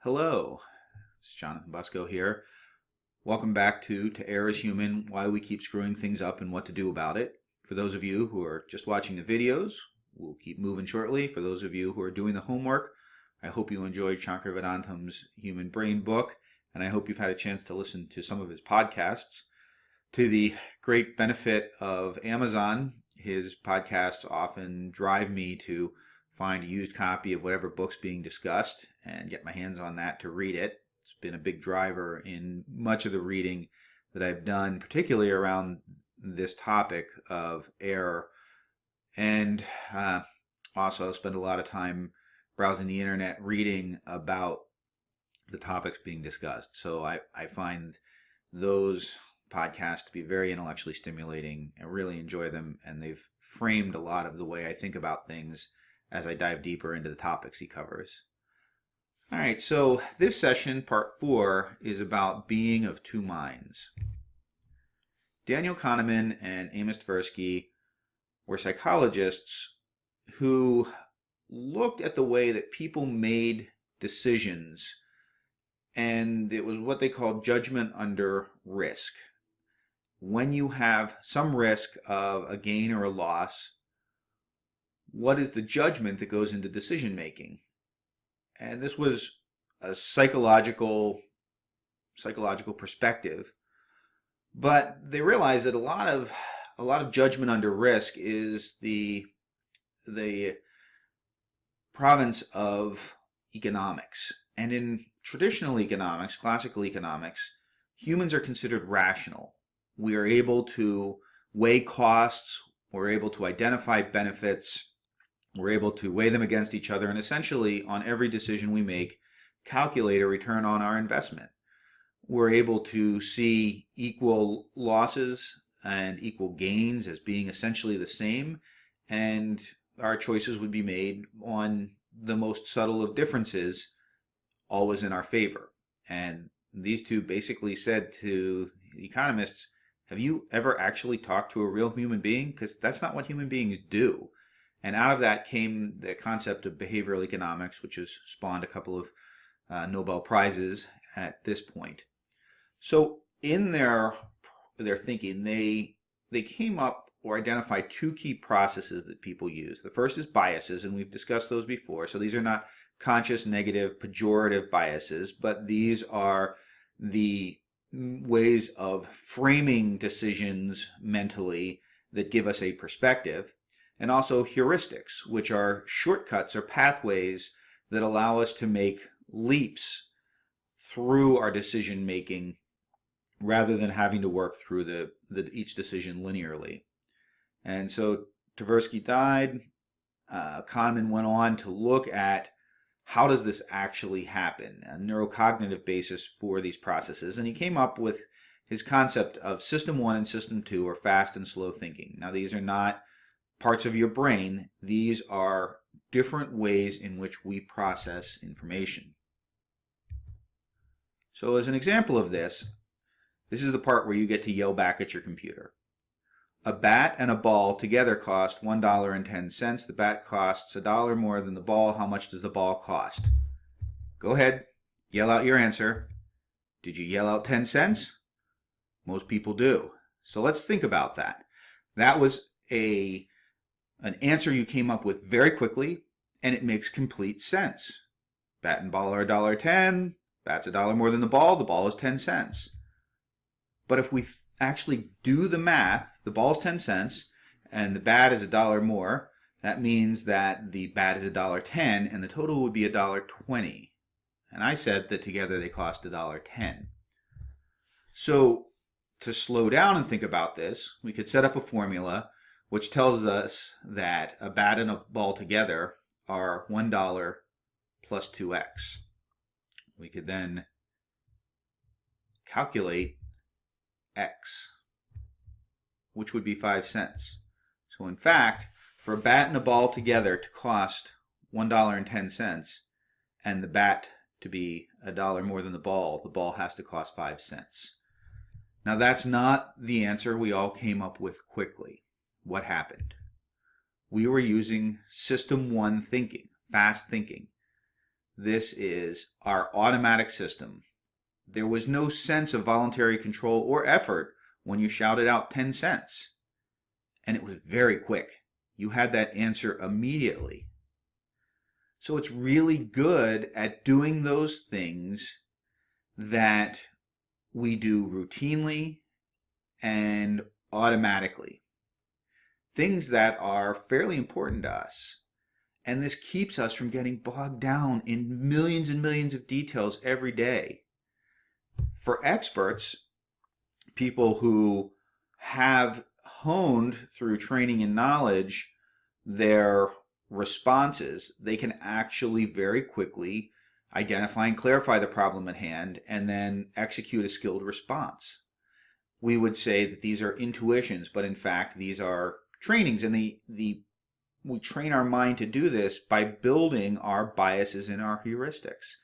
Hello, it's Jonathan Busco here. Welcome back to Err Is Human, Why We Keep Screwing Things Up and What to Do About It. For those of you who are just watching the videos, we'll keep moving shortly. For those of you who are doing the homework, I hope you enjoyed Shankar Human Brain book, and I hope you've had a chance to listen to some of his podcasts. To the great benefit of Amazon, his podcasts often drive me to find a used copy of whatever book's being discussed and get my hands on that to read it. It's been a big driver in much of the reading that I've done, particularly around this topic of error. And also spend a lot of time browsing the internet reading about the topics being discussed. So I find those podcasts to be very intellectually stimulating. I really enjoy them, and they've framed a lot of the way I think about things as I dive deeper into the topics he covers. All right, so this session, part 4, is about being of two minds. Daniel Kahneman and Amos Tversky were psychologists who looked at the way that people made decisions, and it was what they called judgment under risk. When you have some risk of a gain or a loss, what is the judgment that goes into decision making? And this was a psychological perspective, but they realized that a lot of judgment under risk is the province of economics. And in traditional economics, classical economics, humans are considered rational. We are able to weigh costs, we're able to identify benefits, we're able to weigh them against each other, and essentially on every decision we make, calculate a return on our investment. We're able to see equal losses and equal gains as being essentially the same, and our choices would be made on the most subtle of differences, always in our favor. And these two basically said to the economists, have you ever actually talked to a real human being? Because that's not what human beings do. And out of that came the concept of behavioral economics, which has spawned a couple of Nobel Prizes at this point. So in their thinking, they came up or identified two key processes that people use. The first is biases, and we've discussed those before. So these are not conscious, negative, pejorative biases, but these are the ways of framing decisions mentally that give us a perspective. And also heuristics, which are shortcuts or pathways that allow us to make leaps through our decision making rather than having to work through each decision linearly. And so Tversky died. Kahneman went on to look at how does this actually happen, a neurocognitive basis for these processes, and he came up with his concept of System 1 and System 2, or fast and slow thinking. Now these are not parts of your brain. These are different ways in which we process information. So as an example of this is the part where you get to yell back at your computer. A bat and a ball together cost $1.10. The bat costs $1 more than the ball. How much does the ball cost? Go ahead, yell out your answer. Did you yell out 10 cents? Most people do. So let's think about that. That was an answer you came up with very quickly, and it makes complete sense. Bat and ball are $1.10. Bat's $1 more than the ball is 10 cents. But if we actually do the math, the ball's 10 cents and the bat is $1 more, that means that the bat is $1.10 and the total would be $1.20. And I said that together they cost $1.10. So to slow down and think about this, we could set up a formula which tells us that a bat and a ball together are $1 plus 2x. We could then calculate x, which would be 5 cents. So in fact, for a bat and a ball together to cost $1.10 and the bat to be $1 more than the ball has to cost 5 cents. Now that's not the answer we all came up with quickly. What happened? We were using System 1 thinking, fast thinking. This is our automatic system. There was no sense of voluntary control or effort when you shouted out 10 cents. And it was very quick. You had that answer immediately. So it's really good at doing those things that we do routinely and automatically. Things that are fairly important to us. And this keeps us from getting bogged down in millions and millions of details every day. For experts, people who have honed through training and knowledge their responses, they can actually very quickly identify and clarify the problem at hand and then execute a skilled response. We would say that these are intuitions, but in fact these are trainings, and we train our mind to do this by building our biases and our heuristics.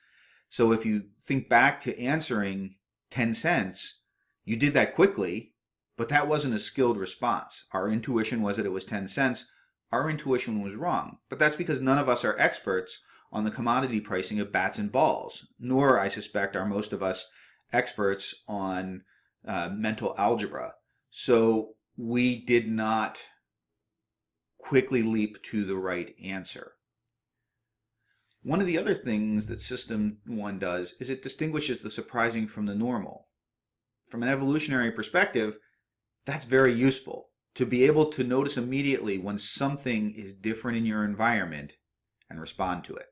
So if you think back to answering 10 cents, you did that quickly, but that wasn't a skilled response. Our intuition was that it was 10 cents. Our intuition was wrong, but that's because none of us are experts on the commodity pricing of bats and balls, nor, I suspect, are most of us experts on mental algebra. So we did not quickly leap to the right answer. One of the other things that System 1 does is it distinguishes the surprising from the normal. From an evolutionary perspective, that's very useful, to be able to notice immediately when something is different in your environment and respond to it.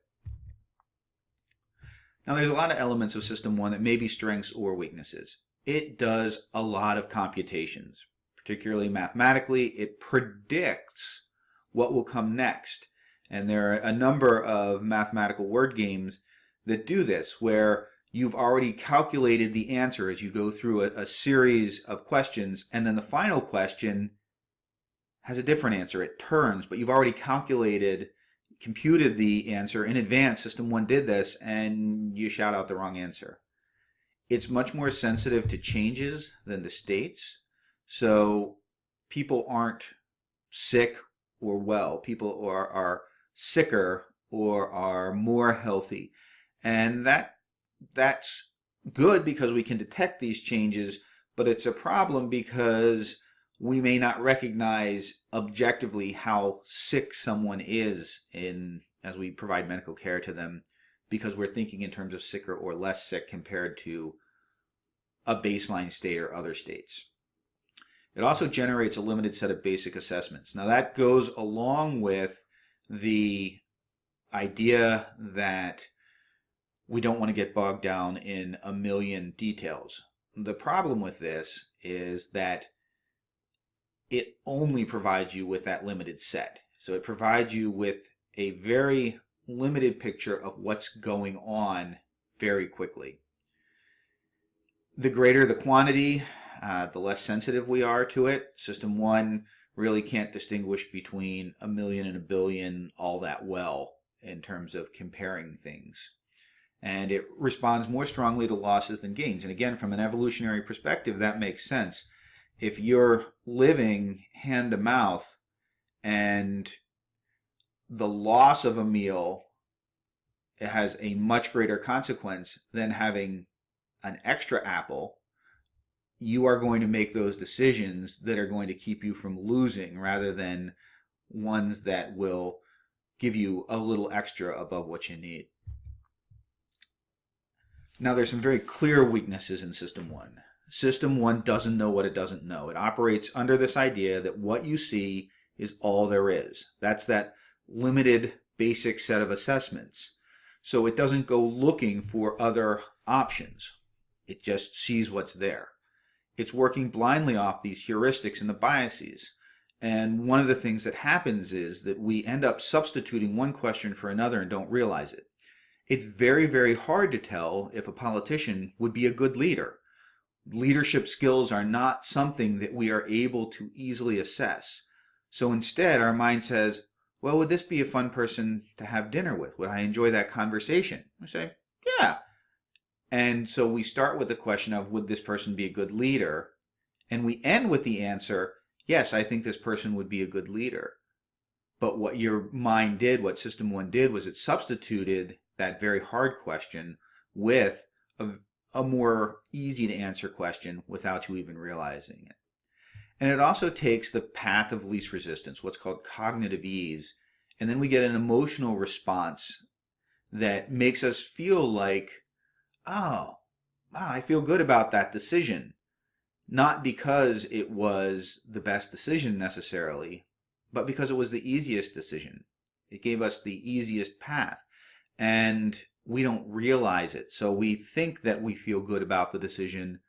Now, there's a lot of elements of System 1 that may be strengths or weaknesses. It does a lot of computations, particularly mathematically. It predicts what will come next. And there are a number of mathematical word games that do this, where you've already calculated the answer as you go through a series of questions, and then the final question has a different answer. It turns, but you've already computed the answer in advance. System 1 did this, and you shout out the wrong answer. It's much more sensitive to changes than to states. So people aren't sick or well. People are sicker or are more healthy. And that's good because we can detect these changes, but it's a problem because we may not recognize objectively how sick someone is as we provide medical care to them, because we're thinking in terms of sicker or less sick compared to a baseline state or other states. It also generates a limited set of basic assessments. Now that goes along with the idea that we don't want to get bogged down in a million details. The problem with this is that it only provides you with that limited set. So it provides you with a very limited picture of what's going on very quickly. The greater the quantity, the less sensitive we are to it. System 1 really can't distinguish between a million and a billion all that well in terms of comparing things. And it responds more strongly to losses than gains. And again, from an evolutionary perspective, that makes sense. If you're living hand to mouth and the loss of a meal has a much greater consequence than having an extra apple, you are going to make those decisions that are going to keep you from losing rather than ones that will give you a little extra above what you need. Now, there's some very clear weaknesses in System 1. System 1 doesn't know what it doesn't know. It operates under this idea that what you see is all there is. That's that limited basic set of assessments. So it doesn't go looking for other options. It just sees what's there. It's working blindly off these heuristics and the biases. And one of the things that happens is that we end up substituting one question for another and don't realize it. It's very, very hard to tell if a politician would be a good leader. Leadership skills are not something that we are able to easily assess. So instead, our mind says, well, would this be a fun person to have dinner with? Would I enjoy that conversation? We say, yeah. And so we start with the question of, would this person be a good leader? And we end with the answer, yes, I think this person would be a good leader. But what your mind did, what System 1 did, was it substituted that very hard question with a more easy to answer question without you even realizing it. And it also takes the path of least resistance, what's called cognitive ease, and then we get an emotional response that makes us feel like, oh, wow, I feel good about that decision. Not because it was the best decision necessarily, but because it was the easiest decision. It gave us the easiest path. And we don't realize it. So we think that we feel good about the decision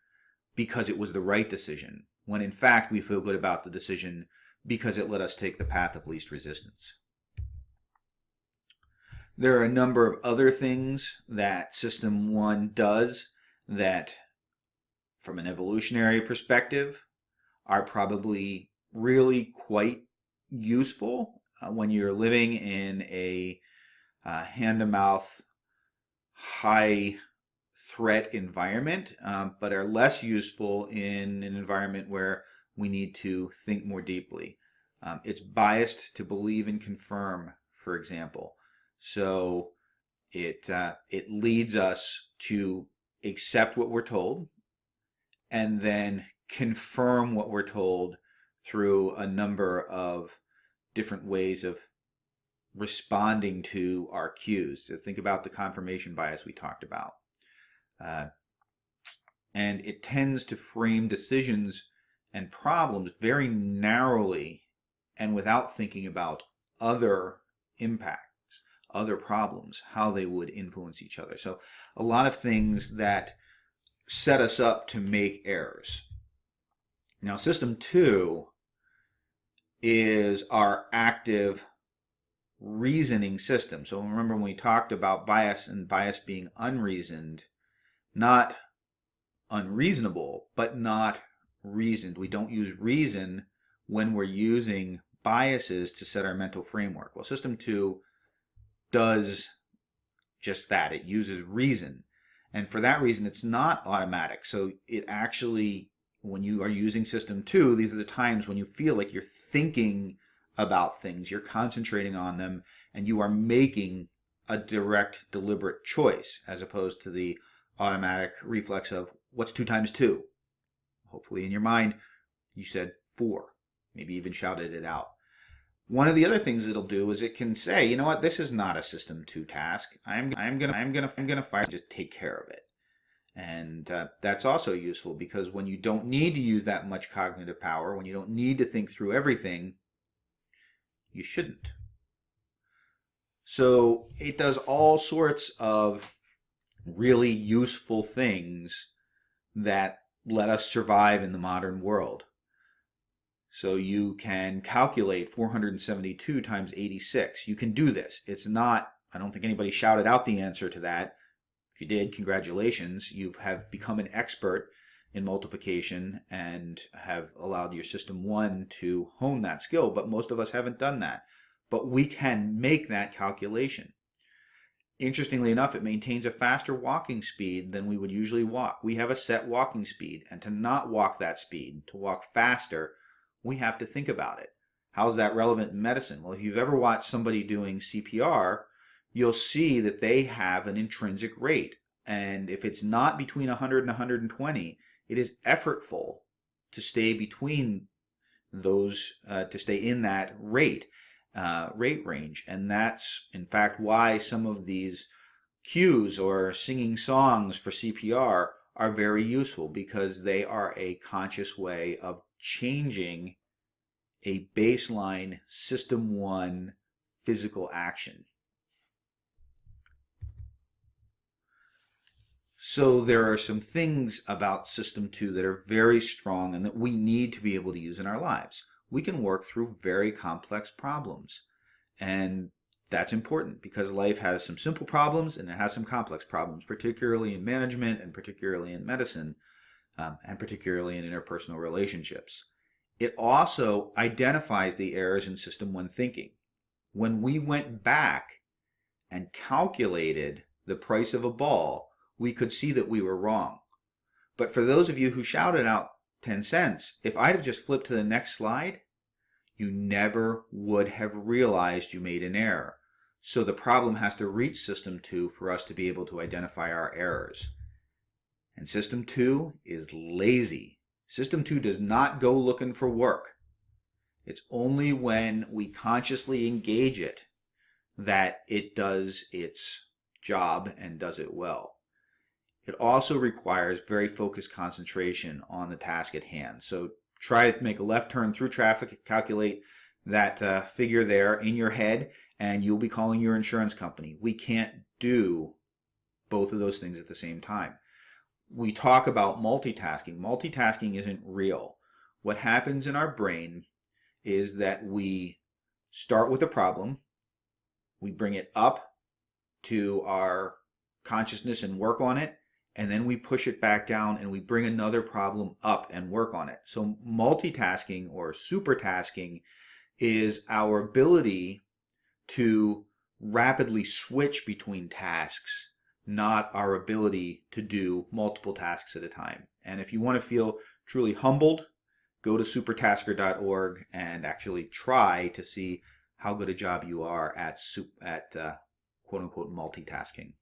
because it was the right decision, when in fact we feel good about the decision because it let us take the path of least resistance. There are a number of other things that System 1 does that, from an evolutionary perspective, are probably really quite useful when you're living in a hand-to-mouth, high-threat environment, but are less useful in an environment where we need to think more deeply. It's biased to believe and confirm, for example. So it leads us to accept what we're told and then confirm what we're told through a number of different ways of responding to our cues. So think about the confirmation bias we talked about. And it tends to frame decisions and problems very narrowly and without thinking about other impacts, other problems, how they would influence each other. So a lot of things that set us up to make errors. Now, System 2 is our active reasoning system. So remember when we talked about bias and bias being unreasoned, not unreasonable, but not reasoned. We don't use reason when we're using biases to set our mental framework. Well, System 2 does just that. It uses reason. And for that reason, it's not automatic. So it actually, when you are using System 2, these are the times when you feel like you're thinking about things, you're concentrating on them, and you are making a direct, deliberate choice, as opposed to the automatic reflex of, what's 2 times 2? Hopefully in your mind, you said 4, maybe even shouted it out. One of the other things it'll do is it can say, you know what, this is not a System 2 task. I'm gonna fire, just take care of it. And that's also useful, because when you don't need to use that much cognitive power, when you don't need to think through everything, you shouldn't. So it does all sorts of really useful things that let us survive in the modern world. So you can calculate 472 times 86. You can do this. It's not, I don't think anybody shouted out the answer to that. If you did, congratulations. You have become an expert in multiplication and have allowed your System 1 to hone that skill, but most of us haven't done that. But we can make that calculation. Interestingly enough, it maintains a faster walking speed than we would usually walk. We have a set walking speed, and to not walk that speed, to walk faster, we have to think about it. How's that relevant in medicine? Well, if you've ever watched somebody doing CPR, you'll see that they have an intrinsic rate. And if it's not between 100 and 120, it is effortful to stay between those, to stay in that rate range. And that's, in fact, why some of these cues or singing songs for CPR are very useful, because they are a conscious way of changing a baseline System 1 physical action. So there are some things about System 2 that are very strong and that we need to be able to use in our lives. We can work through very complex problems, and that's important because life has some simple problems and it has some complex problems, particularly in management and particularly in medicine, and particularly in interpersonal relationships. It also identifies the errors in System 1 thinking. When we went back and calculated the price of a ball, we could see that we were wrong. But for those of you who shouted out 10 cents, if I'd have just flipped to the next slide, you never would have realized you made an error. So the problem has to reach system 2 for us to be able to identify our errors. And system 2 is lazy. System 2 does not go looking for work. It's only when we consciously engage it that it does its job and does it well. It also requires very focused concentration on the task at hand. So try to make a left turn through traffic, calculate that figure there in your head, and you'll be calling your insurance company. We can't do both of those things at the same time. We talk about multitasking. Multitasking isn't real. What happens in our brain is that we start with a problem, we bring it up to our consciousness and work on it, and then we push it back down and we bring another problem up and work on it. So multitasking or supertasking is our ability to rapidly switch between tasks, not our ability to do multiple tasks at a time. And if you want to feel truly humbled, go to supertasker.org and actually try to see how good a job you are at quote-unquote multitasking.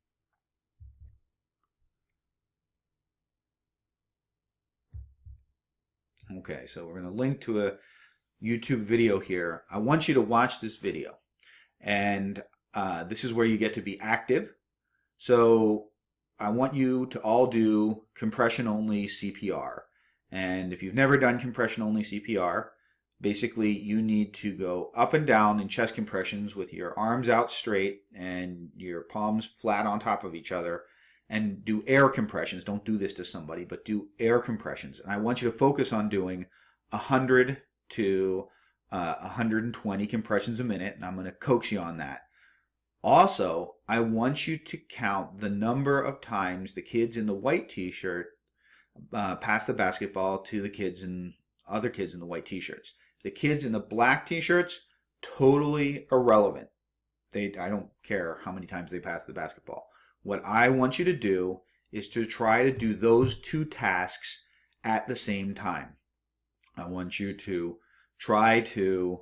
Okay, so we're going to link to a YouTube video here. I want you to watch this video. And this is where you get to be active. So I want you to all do compression-only CPR. And if you've never done compression-only CPR, basically you need to go up and down in chest compressions with your arms out straight and your palms flat on top of each other, and do air compressions. Don't do this to somebody, but do air compressions. And I want you to focus on doing 100 to 120 compressions a minute, and I'm going to coax you on that. Also, I want you to count the number of times the kids in the white t-shirt pass the basketball to the kids and other kids in the white t-shirts. The kids in the black t-shirts, totally irrelevant. I don't care how many times they pass the basketball. What I want you to do is to try to do those two tasks at the same time. I want you to try to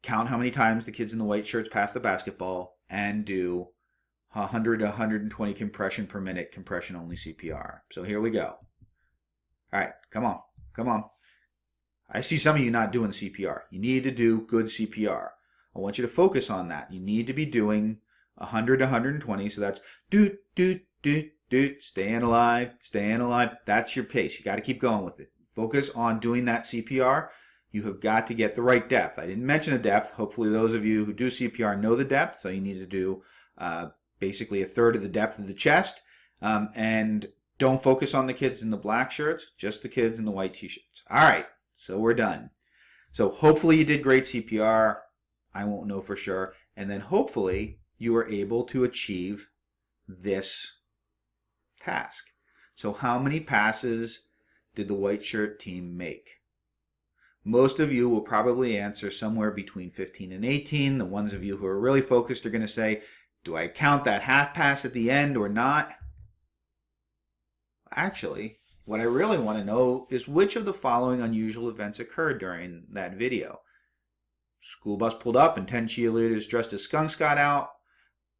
count how many times the kids in the white shirts pass the basketball and do 100 to 120 compression per minute, compression only CPR. So here we go. All right, come on, come on. I see some of you not doing CPR. You need to do good CPR. I want you to focus on that. You need to be doing 100 to 120. So that's doot, doot, doot, doot, staying alive, staying alive. That's your pace. You got to keep going with it. Focus on doing that CPR. You have got to get the right depth. I didn't mention the depth. Hopefully those of you who do CPR know the depth. So you need to do basically a third of the depth of the chest. And don't focus on the kids in the black shirts, just the kids in the white t-shirts. All right, so we're done. So hopefully you did great CPR. I won't know for sure. And then hopefully you were able to achieve this task. So how many passes did the white shirt team make? Most of you will probably answer somewhere between 15 and 18. The ones of you who are really focused are going to say, do I count that half pass at the end or not? Actually, what I really want to know is which of the following unusual events occurred during that video. School bus pulled up and 10 cheerleaders dressed as skunks got out.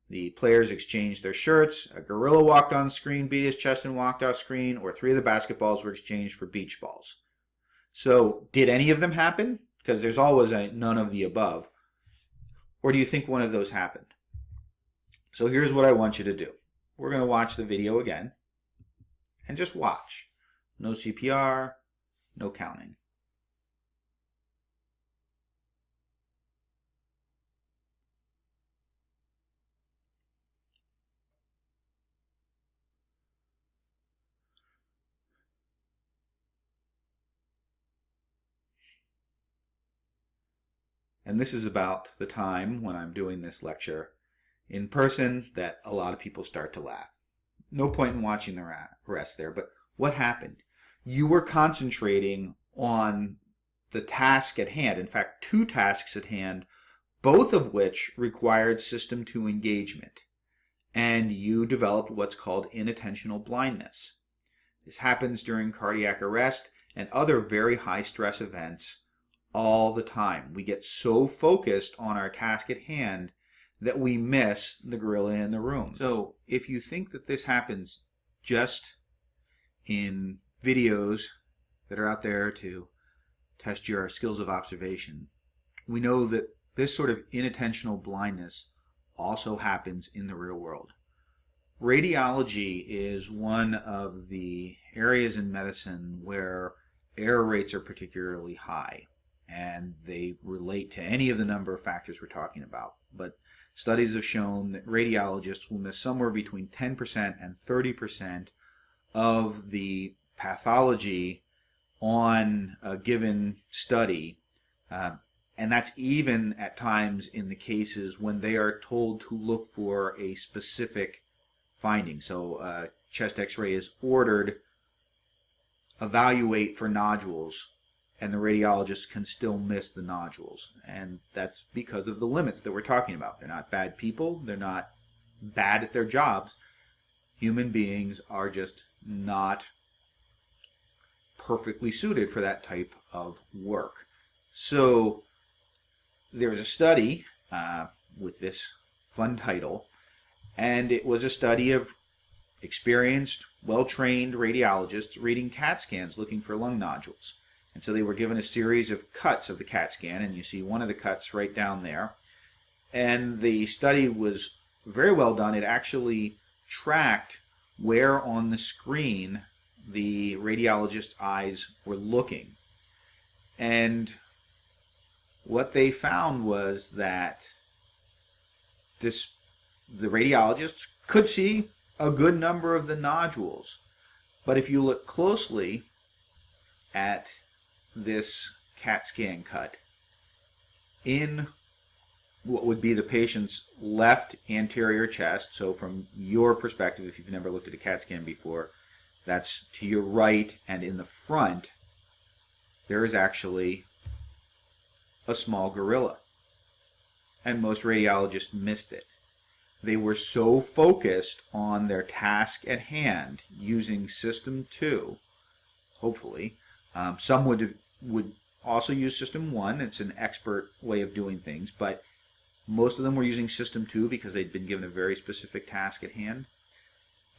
The players exchanged their shirts. A gorilla walked on screen, beat his chest and walked off screen, or 3 of the basketballs were exchanged for beach balls. So did any of them happen? Because there's always a none of the above. Or do you think one of those happened? So here's what I want you to do. We're going to watch the video again and just watch. No CPR, no counting. And this is about the time when I'm doing this lecture in person that a lot of people start to laugh. No point in watching the rest there, but what happened? You were concentrating on the task at hand. In fact, 2 tasks at hand, both of which required system 2 engagement. And you developed what's called inattentional blindness. This happens during cardiac arrest and other very high stress events all the time. We get so focused on our task at hand that we miss the gorilla in the room. So if you think that this happens just in videos that are out there to test your skills of observation, we know that this sort of inattentional blindness also happens in the real world. Radiology is one of the areas in medicine where error rates are particularly high, and they relate to any of the number of factors we're talking about. But studies have shown that radiologists will miss somewhere between 10% and 30% of the pathology on a given study, and that's even at times in the cases when they are told to look for a specific finding. So chest x-ray is ordered, evaluate for nodules, and the radiologist can still miss the nodules. And that's because of the limits that we're talking about. They're not bad people. They're not bad at their jobs. Human beings are just not perfectly suited for that type of work. So there's a study with this fun title, and it was a study of experienced, well-trained radiologists reading CAT scans looking for lung nodules. And so they were given a series of cuts of the CAT scan, and you see one of the cuts right down there. And the study was very well done. It actually tracked where on the screen the radiologist's eyes were looking. And what they found was that the radiologists could see a good number of the nodules. But if you look closely at this CAT scan cut, in what would be the patient's left anterior chest, so from your perspective, if you've never looked at a CAT scan before, that's to your right, and in the front, there is actually a small gorilla. And most radiologists missed it. They were so focused on their task at hand using System 2, hopefully. Some would also use System 1. It's an expert way of doing things, but most of them were using System 2 because they'd been given a very specific task at hand.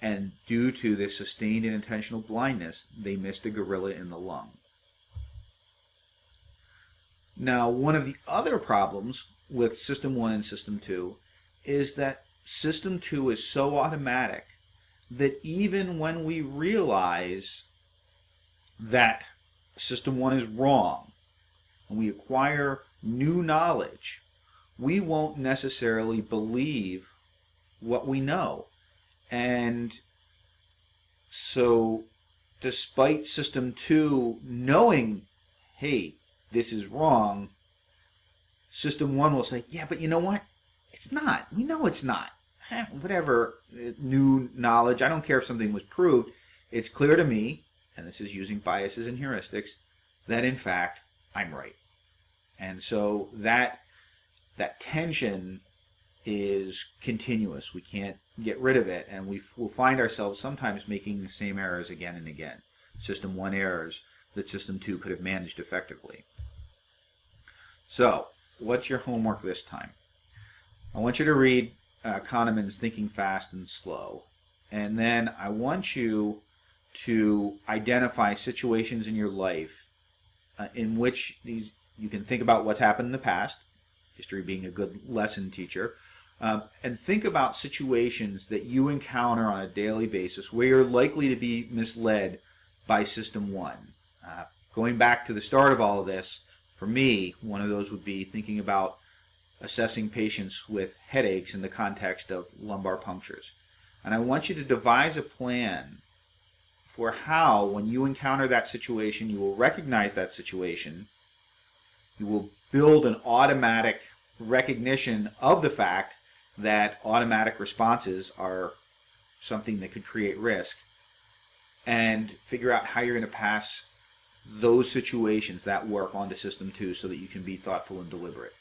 And due to this sustained and intentional blindness, they missed a gorilla in the lung. Now, one of the other problems with System 1 and System 2 is that System 2 is so automatic that even when we realize that System 1 is wrong and we acquire new knowledge, we won't necessarily believe what we know. And so despite System 2 knowing, hey, this is wrong, System 1 will say, yeah, but you know what? It's not. We know it's not. Whatever new knowledge, I don't care if something was proved, it's clear to me, and this is using biases and heuristics, that in fact, I'm right. And so that tension is continuous. We can't get rid of it, and we'll find ourselves sometimes making the same errors again and again. System 1 errors that System 2 could have managed effectively. So, what's your homework this time? I want you to read Kahneman's Thinking Fast and Slow, and then I want you to identify situations in your life in which you can think about what's happened in the past, history being a good lesson teacher, and think about situations that you encounter on a daily basis where you're likely to be misled by System 1. Going back to the start of all of this, for me, one of those would be thinking about assessing patients with headaches in the context of lumbar punctures. And I want you to devise a plan for how, when you encounter that situation, you will recognize that situation, you will build an automatic recognition of the fact that automatic responses are something that could create risk, and figure out how you're going to pass those situations, that work, onto System 2 so that you can be thoughtful and deliberate.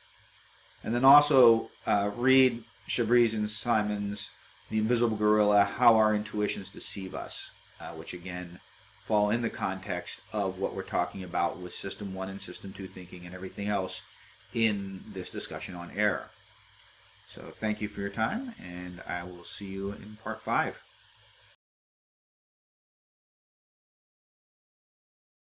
And then also read Chabris and Simon's The Invisible Gorilla, How Our Intuitions Deceive Us, which again fall in the context of what we're talking about with System 1 and System 2 thinking and everything else in this discussion on error. So thank you for your time, and I will see you in part 5.